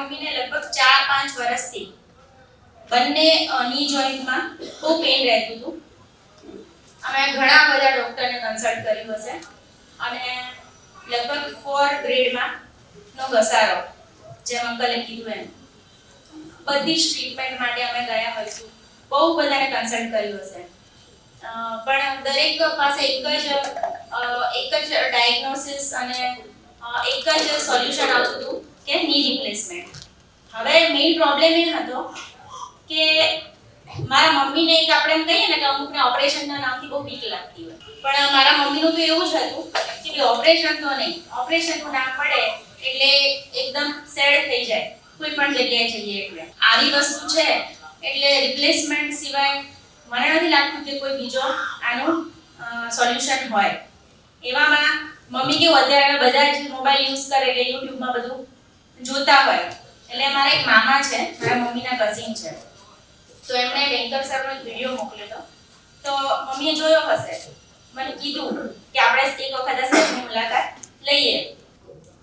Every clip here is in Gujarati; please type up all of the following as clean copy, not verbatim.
મમ્મીને લગભગ 4-5 વર્ષથી બંને ની જોઈન્ટમાં બહુ પેઇન રહેતું હતું. અમે ઘણા બધા ડોક્ટરને કન્સલ્ટ કર્યું હશે અને લગભગ 4 ગ્રેડમાં નો ઘસારો જેમ અંકલે કીધું એમ બધી જ ટ્રીટમેન્ટ માટે અમે ગયા હોઈશું. બહુ બધાને કન્સલ્ટ કર્યું હશે પણ દરેક પાસે એક જ ડાયગ્નોસિસ અને એક જ સોલ્યુશન આવતું હતું કે ની રિપ્લેસમેન્ટ. હવે મેઇન પ્રોબ્લેમ એ હતો કે મારા મમ્મીને એક આપણે એમ કહીએ ને કે અમુકને ઓપરેશનના નામથી બહુ બીક લાગતી હોય, પણ મારા મમ્મીનું તો એવું જ હતું કે ઓપરેશન તો નહીં, ઓપરેશનનું નામ પડે એટલે એકદમ સેડ થઈ જાય કોઈ પણ જગ્યાએ જઈએ એટલે. આવી વસ્તુ છે એટલે રિપ્લેસમેન્ટ સિવાય મને નથી લાગતું કે કોઈ બીજો આનું સોલ્યુશન હોય. એવામાં મમ્મી કેવું અત્યારે બધા જ મોબાઈલ યુઝ કરે એટલે યુટ્યુબમાં બધું જોતા હોય એટલે મારા એક મામા છે, મારા મમ્મીના કઝિન છે, તો એમણે વેંકર સરનો એક વિડિયો મોકલ્યો હતો. તો મમ્મીએ જોયો હશે, મને કીધું કે આપણે એક વખત આ સાહેબની મુલાકાત લઈએ.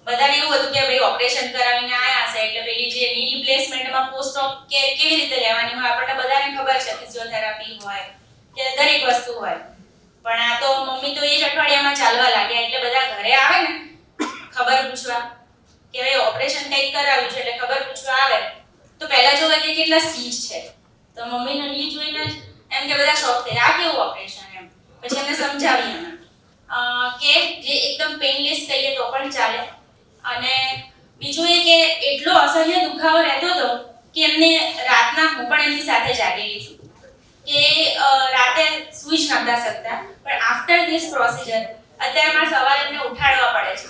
બધાને એવું હતું કે ભાઈ ઓપરેશન કરાવીને આયા હશે એટલે પેલી જે ની રિપ્લેસમેન્ટમાં પોસ્ટ ઓફ કેર કેવી રીતે લેવાની હોય આપણને બધાને ખબર છે, ફિઝિયોથેરાપી હોય કે દરેક વસ્તુ હોય. પણ આ તો મમ્મી તો એ જ અઠવાડિયામાં ચાલવા લાગ્યા એટલે બધા ઘરે આવે ને ખબર પૂછવા કે ભાઈ ઓપરેશન કંઈક કરાવ્યું છે એટલે ખબર પૂછવા આવે તો પહેલા જોવે કે કેટલા સ્ટીચ છે. તો મમ્મીને ની જોઈને જ એમ કે બધા શોક થઈ આ કેવું ઓપરેશન એમ. પછી એમને સમજાવી અમે કે જે એકદમ પેઇનલેસ કહીએ તો પણ ચાલે અને બીજું એ કે એટલો અસહ્ય દુખાવો રહેતો હતો કે એમને રાતના હું પણ એમની સાથે જાગેલી છું કે રાતે સૂઈ જ નતા શકતા. પણ આફ્ટર ધીસ પ્રોસિજર અત્યારે મારે સવારે એમને ઉઠાડવા પડે છે.